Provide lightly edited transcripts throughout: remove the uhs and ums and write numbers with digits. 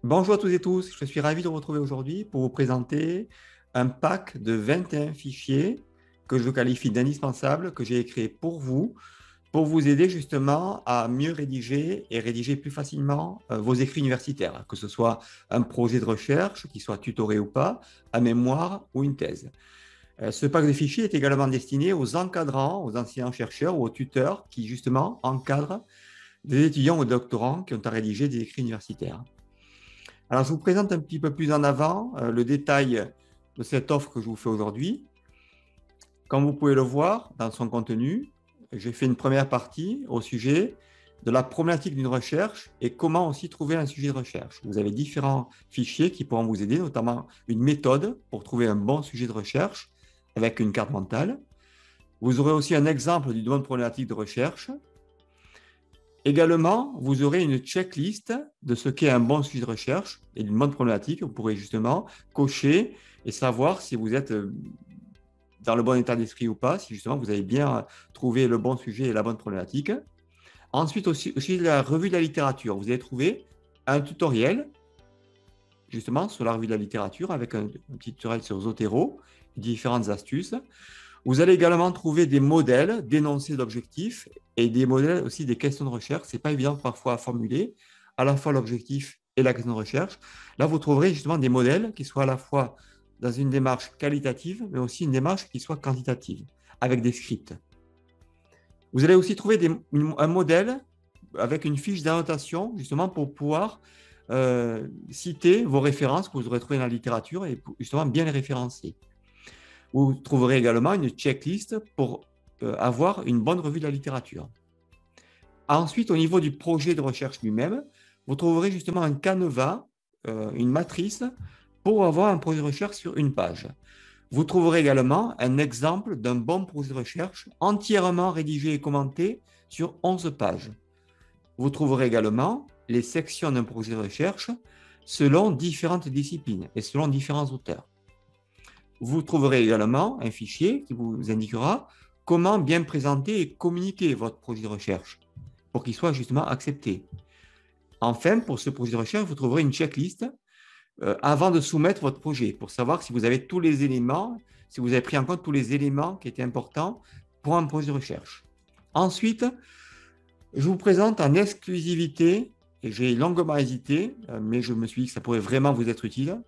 Bonjour à tous et tous, je suis ravi de vous retrouver aujourd'hui pour vous présenter un pack de 21 fichiers que je qualifie d'indispensables, que j'ai créé pour vous aider justement à mieux rédiger et rédiger plus facilement vos écrits universitaires, que ce soit un projet de recherche, qui soit tutoré ou pas, un mémoire ou une thèse. Ce pack de fichiers est également destiné aux encadrants, aux enseignants-chercheurs ou aux tuteurs qui justement encadrent des étudiants ou doctorants qui ont à rédiger des écrits universitaires. Alors, je vous présente un petit peu plus en avant le détail de cette offre que je vous fais aujourd'hui. Comme vous pouvez le voir dans son contenu, j'ai fait une première partie au sujet de la problématique d'une recherche et comment aussi trouver un sujet de recherche. Vous avez différents fichiers qui pourront vous aider, notamment une méthode pour trouver un bon sujet de recherche avec une carte mentale. Vous aurez aussi un exemple d'une bonne problématique de recherche. Également, vous aurez une checklist de ce qu'est un bon sujet de recherche et d'une bonne problématique. Vous pourrez justement cocher et savoir si vous êtes dans le bon état d'esprit ou pas, si justement vous avez bien trouvé le bon sujet et la bonne problématique. Ensuite, aussi la revue de la littérature. Vous allez trouver un tutoriel justement sur la revue de la littérature avec un petit tutoriel sur Zotero, différentes astuces. Vous allez également trouver des modèles d'énoncés d'objectifs et des modèles aussi des questions de recherche. Ce n'est pas évident parfois à formuler, à la fois l'objectif et la question de recherche. Là, vous trouverez justement des modèles qui soient à la fois dans une démarche qualitative, mais aussi une démarche qui soit quantitative, avec des scripts. Vous allez aussi trouver un modèle avec une fiche d'annotation, justement pour pouvoir citer vos références que vous aurez trouvées dans la littérature et pour justement bien les référencer. Vous trouverez également une checklist pour avoir une bonne revue de la littérature. Ensuite, au niveau du projet de recherche lui-même, vous trouverez justement un canevas, une matrice, pour avoir un projet de recherche sur une page. Vous trouverez également un exemple d'un bon projet de recherche entièrement rédigé et commenté sur 11 pages. Vous trouverez également les sections d'un projet de recherche selon différentes disciplines et selon différents auteurs. Vous trouverez également un fichier qui vous indiquera comment bien présenter et communiquer votre projet de recherche pour qu'il soit justement accepté. Enfin, pour ce projet de recherche, vous trouverez une checklist avant de soumettre votre projet pour savoir si vous avez tous les éléments, si vous avez pris en compte tous les éléments qui étaient importants pour un projet de recherche. Ensuite, je vous présente en exclusivité, et j'ai longuement hésité, mais je me suis dit que ça pourrait vraiment vous être utile.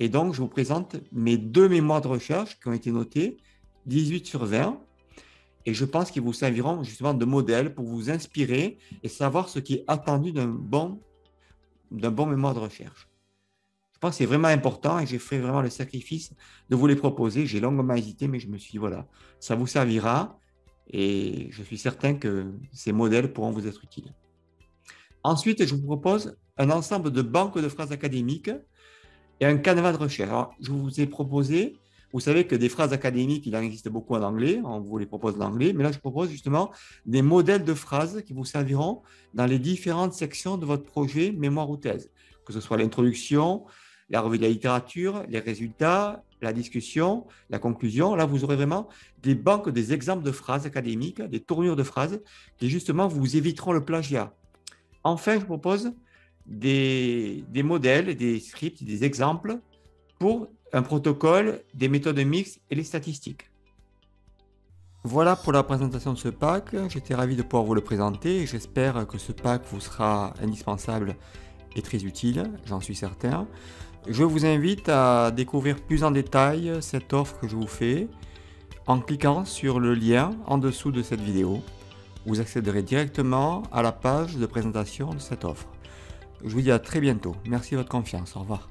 Et donc, je vous présente mes 2 mémoires de recherche qui ont été notées, 18 sur 20. Et je pense qu'ils vous serviront justement de modèle pour vous inspirer et savoir ce qui est attendu d'un bon mémoire de recherche. Je pense que c'est vraiment important et j'ai fait vraiment le sacrifice de vous les proposer. J'ai longuement hésité, mais je me suis dit, voilà, ça vous servira et je suis certain que ces modèles pourront vous être utiles. Ensuite, je vous propose un ensemble de banques de phrases académiques et un canevas de recherche. Alors, je vous ai proposé, vous savez que des phrases académiques, il en existe beaucoup en anglais, on vous les propose en anglais, mais là, je propose justement des modèles de phrases qui vous serviront dans les différentes sections de votre projet, mémoire ou thèse, que ce soit l'introduction, la revue de la littérature, les résultats, la discussion, la conclusion. Là, vous aurez vraiment des banques, des exemples de phrases académiques, des tournures de phrases qui justement vous éviteront le plagiat. Enfin, je propose des modèles, des scripts, des exemples pour un protocole, des méthodes mixtes et les statistiques. Voilà pour la présentation de ce pack. J'étais ravi de pouvoir vous le présenter et j'espère que ce pack vous sera indispensable et très utile, j'en suis certain. Je vous invite à découvrir plus en détail cette offre que je vous fais en cliquant sur le lien en dessous de cette vidéo. Vous accéderez directement à la page de présentation de cette offre. Je vous dis à très bientôt. Merci de votre confiance. Au revoir.